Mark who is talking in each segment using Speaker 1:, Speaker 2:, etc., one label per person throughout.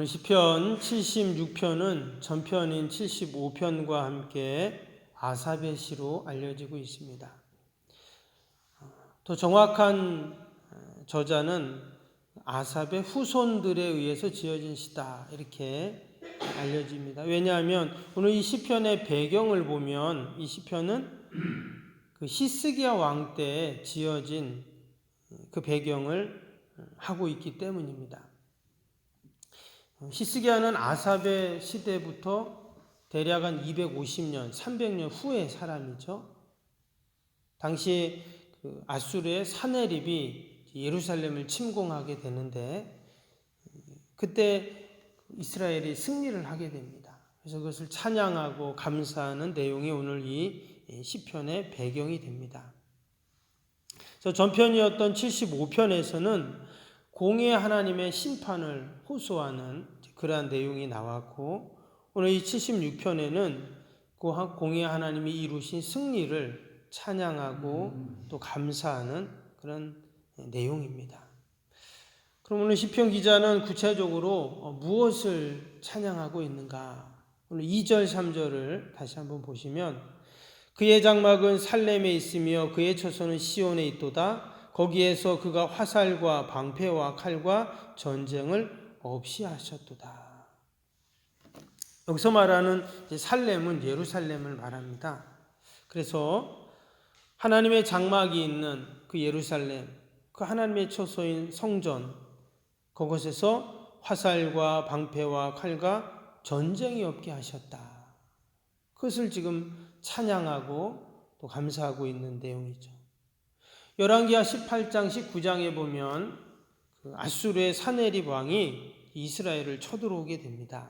Speaker 1: 오늘 시편 76편은 전편인 75편과 함께 아삽의 시로 알려지고 있습니다. 더 정확한 저자는 아삽의 후손들에 의해서 지어진 시다 이렇게 알려집니다. 왜냐하면 오늘 이 시편의 배경을 보면 이 시편은 그 히스기야 왕 때 지어진 그 배경을 하고 있기 때문입니다. 히스기야는 아삽의 시대부터 대략 한 250년, 300년 후의 사람이죠. 당시 그 아수르의 사네립이 예루살렘을 침공하게 되는데 그때 이스라엘이 승리를 하게 됩니다. 그래서 그것을 찬양하고 감사하는 내용이 오늘 이 시편의 배경이 됩니다. 그래서 전편이었던 75편에서는 공의 하나님의 심판을 호소하는 그러한 내용이 나왔고 오늘 이 76편에는 그 공의 하나님이 이루신 승리를 찬양하고 또 감사하는 그런 내용입니다. 그럼 오늘 시편 기자는 구체적으로 무엇을 찬양하고 있는가? 오늘 2절 3절을 다시 한번 보시면 그의 장막은 살렘에 있으며 그의 처소는 시온에 있도다. 거기에서 그가 화살과 방패와 칼과 전쟁을 없이 하셨도다. 여기서 말하는 살렘은 예루살렘을 말합니다. 그래서 하나님의 장막이 있는 그 예루살렘, 그 하나님의 처소인 성전, 그곳에서 화살과 방패와 칼과 전쟁이 없게 하셨다. 그것을 지금 찬양하고 또 감사하고 있는 내용이죠. 열왕기하 18장 19장에 보면 그 아수르의 사네립 왕이 이스라엘을 쳐들어오게 됩니다.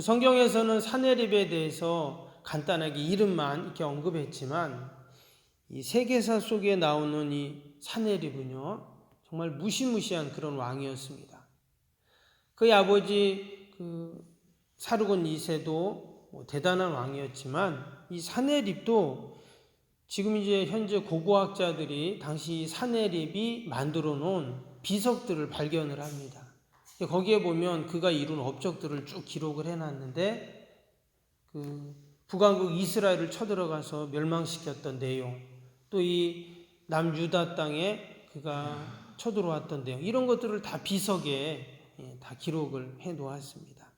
Speaker 1: 성경에서는 사네립에 대해서 간단하게 이름만 이렇게 언급했지만 이 세계사 속에 나오는 이 사네립은요 정말 무시무시한 그런 왕이었습니다. 그의 아버지 그 사르곤 2세도 대단한 왕이었지만 이 사네립도 지금 이제 현재 고고학자들이 당시 사네립이 만들어 놓은 비석들을 발견을 합니다. 거기에 보면 그가 이룬 업적들을 쭉 기록을 해놨는데 그 북왕국 이스라엘을 쳐들어가서 멸망시켰던 내용, 또 이 남유다 땅에 그가 쳐들어왔던 내용, 이런 것들을 다 비석에 다 기록을 해 놓았습니다.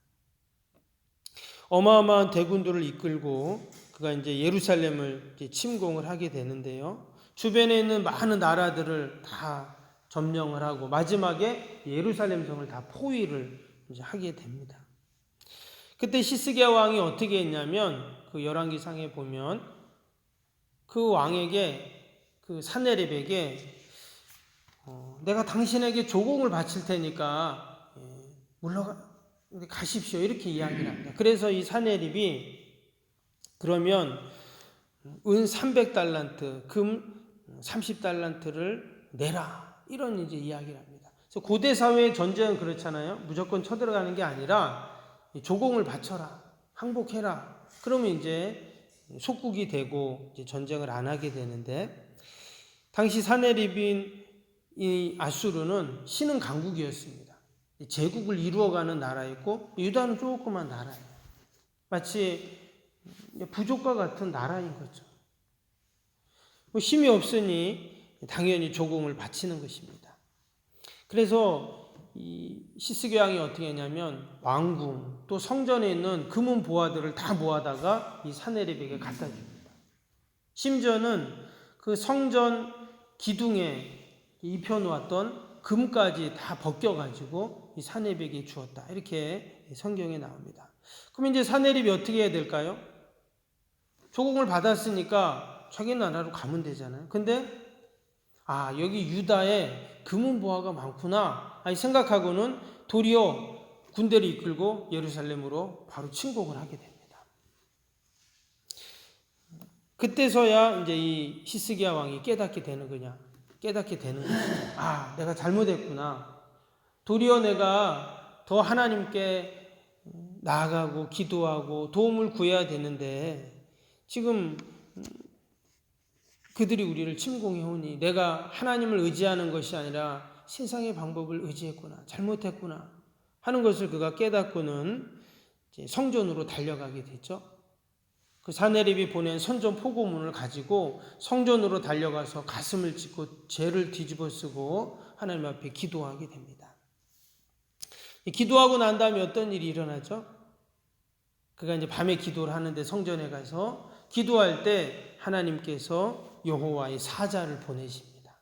Speaker 1: 어마어마한 대군들을 이끌고 그가 이제 예루살렘을 침공을 하게 되는데요. 주변에 있는 많은 나라들을 다 점령을 하고 마지막에 예루살렘 성을 다 포위를 이제 하게 됩니다. 그때 히스기야 왕이 어떻게 했냐면 그 열왕기상에 보면 그 왕에게 그 사네립에게 내가 당신에게 조공을 바칠 테니까 가십시오 이렇게 이야기를 합니다. 그래서 이 사네립이 그러면 은 300달란트, 금 30달란트를 내라 이런 이제 이야기를 합니다. 그래서 고대 사회의 전쟁은 그렇잖아요. 무조건 쳐들어가는 게 아니라 조공을 바쳐라, 항복해라. 그러면 이제 속국이 되고 이제 전쟁을 안 하게 되는데 당시 사네립인 이 아수르는 신흥 강국이었습니다. 제국을 이루어가는 나라였고 유다는 조그만 나라예요. 마치 부족과 같은 나라인 거죠. 힘이 없으니 당연히 조공을 바치는 것입니다. 그래서 이 히스기야 왕이 어떻게 했냐면 왕궁 또 성전에 있는 금은 보화들을 다 모아다가 이 사네립에게 갖다 줍니다. 심지어는 그 성전 기둥에 입혀놓았던 금까지 다 벗겨가지고 이 사네립에게 주었다. 이렇게 성경에 나옵니다. 그럼 이제 사네립이 어떻게 해야 될까요? 조공을 받았으니까 자기 나라로 가면 되잖아요. 근데 여기 유다에 금은 보화가 많구나 생각하고는 도리어 군대를 이끌고 예루살렘으로 바로 침공을 하게 됩니다. 그때서야 이제 이 히스기야 왕이 깨닫게 되는 거죠. 내가 잘못했구나. 도리어 내가 더 하나님께 나아가고 기도하고 도움을 구해야 되는데 지금 그들이 우리를 침공해 오니 내가 하나님을 의지하는 것이 아니라 세상의 방법을 의지했구나. 잘못했구나. 하는 것을 그가 깨닫고는 이제 성전으로 달려가게 되죠. 그 사내립이 보낸 선전 포고문을 가지고 성전으로 달려가서 가슴을 찢고 죄를 뒤집어 쓰고 하나님 앞에 기도하게 됩니다. 기도하고 난 다음에 어떤 일이 일어나죠? 그가 이제 밤에 기도를 하는데 성전에 가서 기도할 때 하나님께서 여호와의 사자를 보내십니다.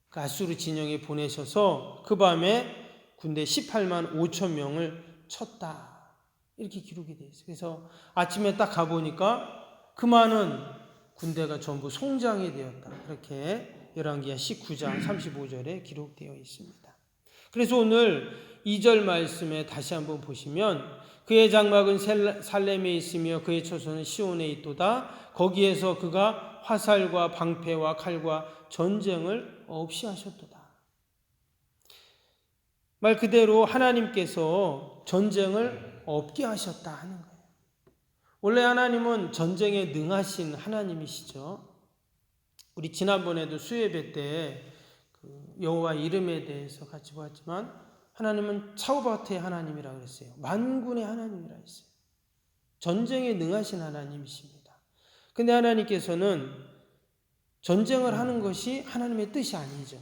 Speaker 1: 그 아수르 진영에 보내셔서 그 밤에 군대 18만 5천 명을 쳤다. 이렇게 기록이 되어 있어요. 그래서 아침에 딱 가보니까 그 많은 군대가 전부 송장이 되었다. 그렇게 열왕기하 19장 35절에 기록되어 있습니다. 그래서 오늘 2절 말씀에 다시 한번 보시면 그의 장막은 살렘에 있으며 그의 처소는 시온에 있도다. 거기에서 그가 화살과 방패와 칼과 전쟁을 없이 하셨도다. 말 그대로 하나님께서 전쟁을 없게 하셨다 하는 거예요. 원래 하나님은 전쟁에 능하신 하나님이시죠. 우리 지난번에도 수예배 때 여호와 이름에 대해서 같이 보았지만 하나님은 차우바트의 하나님이라고 그랬어요. 만군의 하나님이라고 했어요. 전쟁에 능하신 하나님이십니다. 근데 하나님께서는 전쟁을 하는 것이 하나님의 뜻이 아니죠.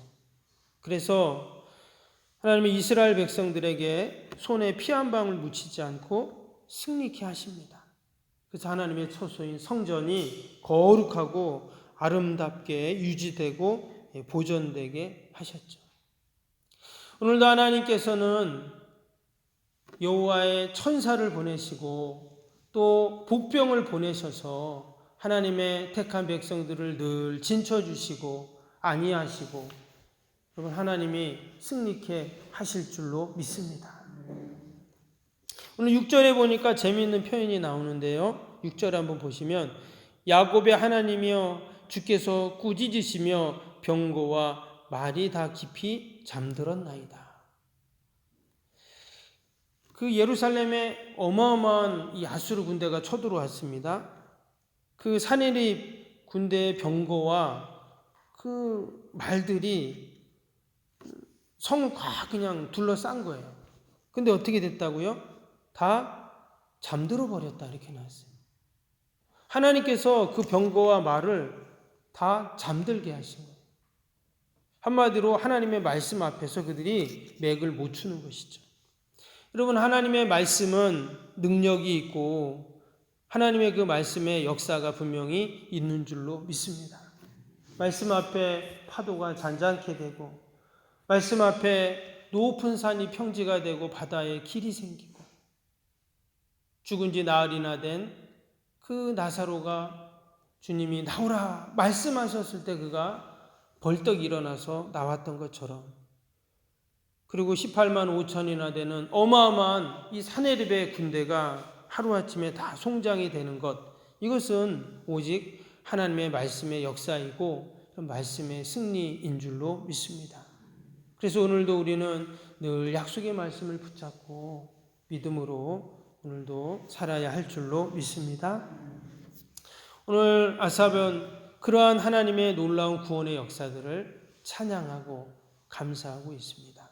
Speaker 1: 그래서 하나님은 이스라엘 백성들에게 손에 피 한 방울 묻히지 않고 승리케 하십니다. 그래서 하나님의 처소인 성전이 거룩하고 아름답게 유지되고 보존되게 하셨죠. 오늘도 하나님께서는 여호와의 천사를 보내시고 또 복병을 보내셔서 하나님의 택한 백성들을 늘 진쳐주시고 안위하시고 여러분 하나님이 승리케 하실 줄로 믿습니다. 오늘 6절에 보니까 재미있는 표현이 나오는데요. 6절 한번 보시면 야곱의 하나님이여 주께서 꾸짖으시며 병거와 말이 다 깊이 잠들었나이다. 그 예루살렘에 어마어마한 이 아수르 군대가 쳐들어왔습니다. 그 사내립 군대의 병거와 그 말들이 성을 꽉 그냥 둘러싼 거예요. 근데 어떻게 됐다고요? 다 잠들어 버렸다 이렇게 나왔어요. 하나님께서 그 병거와 말을 다 잠들게 하신 거예요. 한마디로 하나님의 말씀 앞에서 그들이 맥을 못 추는 것이죠. 여러분 하나님의 말씀은 능력이 있고 하나님의 그 말씀의 역사가 분명히 있는 줄로 믿습니다. 말씀 앞에 파도가 잔잔케 되고 말씀 앞에 높은 산이 평지가 되고 바다에 길이 생기고 죽은 지 나흘이나 된 그 나사로가 주님이 나오라 말씀하셨을 때 그가 벌떡 일어나서 나왔던 것처럼 그리고 18만 5천이나 되는 어마어마한 이 사내립의 군대가 하루아침에 다 송장이 되는 것 이것은 오직 하나님의 말씀의 역사이고 말씀의 승리인 줄로 믿습니다. 그래서 오늘도 우리는 늘 약속의 말씀을 붙잡고 믿음으로 오늘도 살아야 할 줄로 믿습니다. 오늘 아삽은 그러한 하나님의 놀라운 구원의 역사들을 찬양하고 감사하고 있습니다.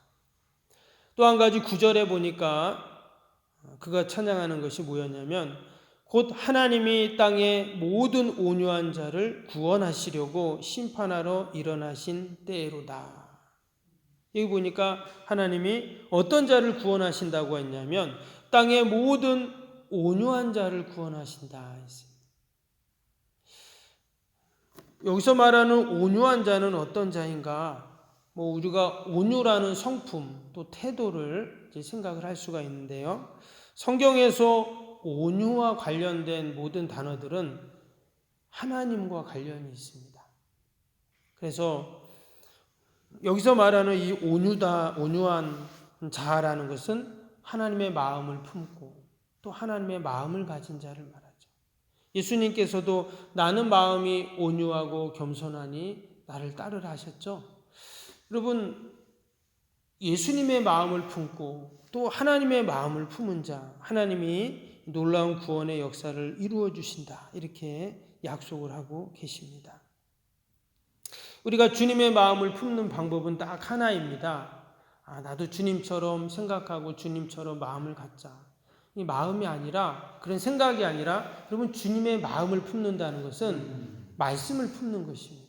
Speaker 1: 또 한 가지 9절에 보니까 그가 찬양하는 것이 뭐였냐면 곧 하나님이 땅의 모든 온유한 자를 구원하시려고 심판하러 일어나신 때로다. 여기 보니까 하나님이 어떤 자를 구원하신다고 했냐면 땅의 모든 온유한 자를 구원하신다 했습니다. 여기서 말하는 온유한 자는 어떤 자인가? 우리가 온유라는 성품 또 태도를 이제 생각을 할 수가 있는데요. 성경에서 온유와 관련된 모든 단어들은 하나님과 관련이 있습니다. 그래서 여기서 말하는 이 온유한 자라는 것은 하나님의 마음을 품고 또 하나님의 마음을 가진 자를 말하죠. 예수님께서도 나는 마음이 온유하고 겸손하니 나를 따르라 하셨죠. 여러분 예수님의 마음을 품고 또 하나님의 마음을 품은 자 하나님이 놀라운 구원의 역사를 이루어 주신다 이렇게 약속을 하고 계십니다. 우리가 주님의 마음을 품는 방법은 딱 하나입니다. 나도 주님처럼 생각하고 주님처럼 마음을 갖자. 이 마음이 아니라, 그런 생각이 아니라, 여러분, 주님의 마음을 품는다는 것은 말씀을 품는 것입니다.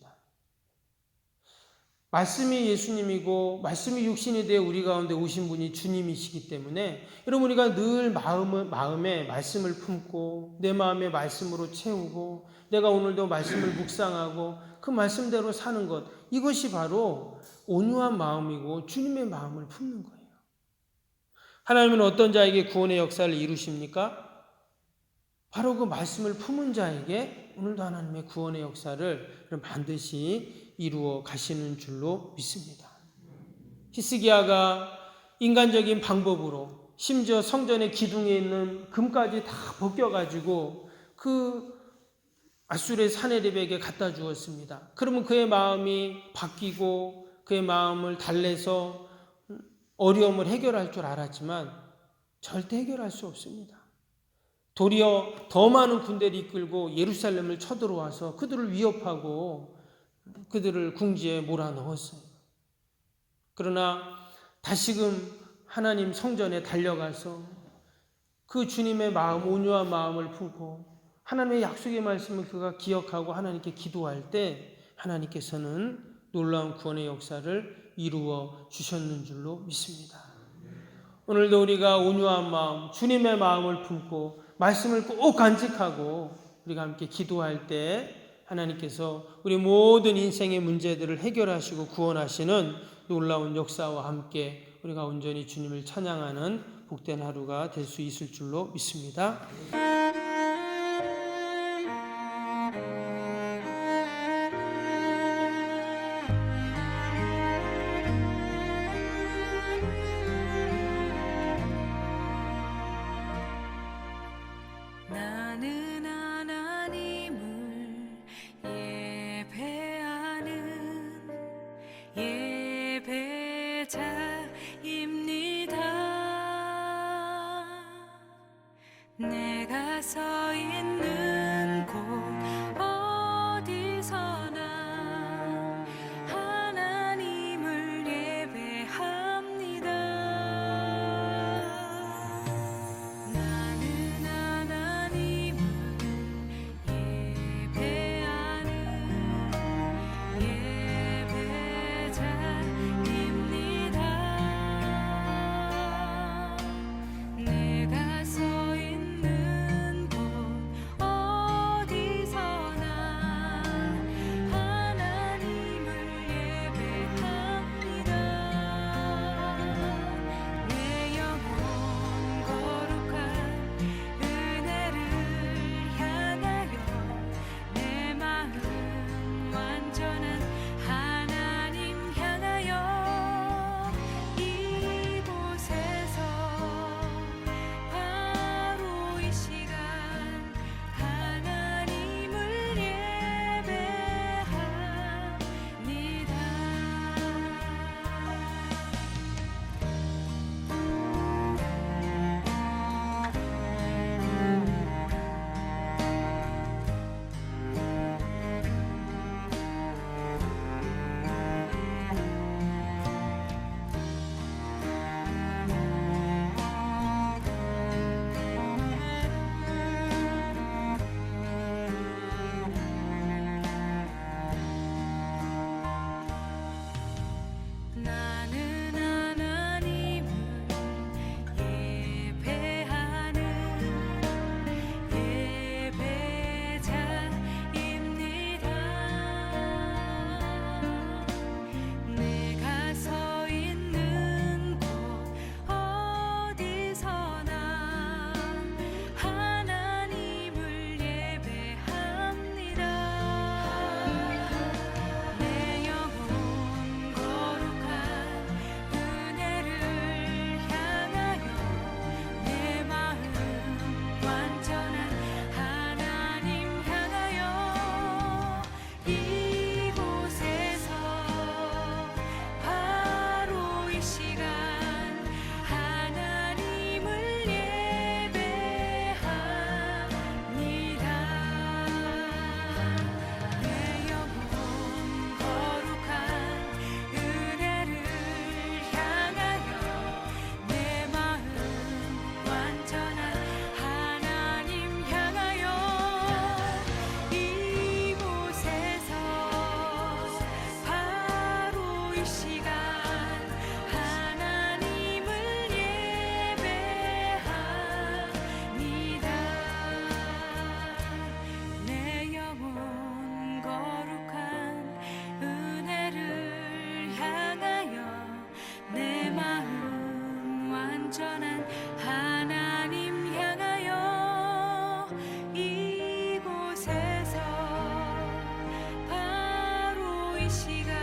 Speaker 1: 말씀이 예수님이고 말씀이 육신이 되어 우리 가운데 오신 분이 주님이시기 때문에 여러분, 우리가 늘 마음에 말씀을 품고 내 마음에 말씀으로 채우고 내가 오늘도 말씀을 묵상하고 그 말씀대로 사는 것, 이것이 바로 온유한 마음이고 주님의 마음을 품는 거예요. 하나님은 어떤 자에게 구원의 역사를 이루십니까? 바로 그 말씀을 품은 자에게 오늘도 하나님의 구원의 역사를 반드시 이루어 가시는 줄로 믿습니다. 히스기야가 인간적인 방법으로 심지어 성전의 기둥에 있는 금까지 다 벗겨가지고 그 아수르의 사네립에게 갖다 주었습니다. 그러면 그의 마음이 바뀌고 그의 마음을 달래서 어려움을 해결할 줄 알았지만 절대 해결할 수 없습니다. 도리어 더 많은 군대를 이끌고 예루살렘을 쳐들어와서 그들을 위협하고 그들을 궁지에 몰아넣었어요. 그러나 다시금 하나님 성전에 달려가서 그 주님의 마음, 온유한 마음을 품고 하나님의 약속의 말씀을 그가 기억하고 하나님께 기도할 때 하나님께서는 놀라운 구원의 역사를 이루어 주셨는 줄로 믿습니다. 오늘도 우리가 온유한 마음, 주님의 마음을 품고 말씀을 꼭 간직하고 우리가 함께 기도할 때 하나님께서 우리 모든 인생의 문제들을 해결하시고 구원하시는 놀라운 역사와 함께 우리가 온전히 주님을 찬양하는 복된 하루가 될 수 있을 줄로 믿습니다.
Speaker 2: 나는 하나님을 예배하는 예배자입니다. 내가 이 시간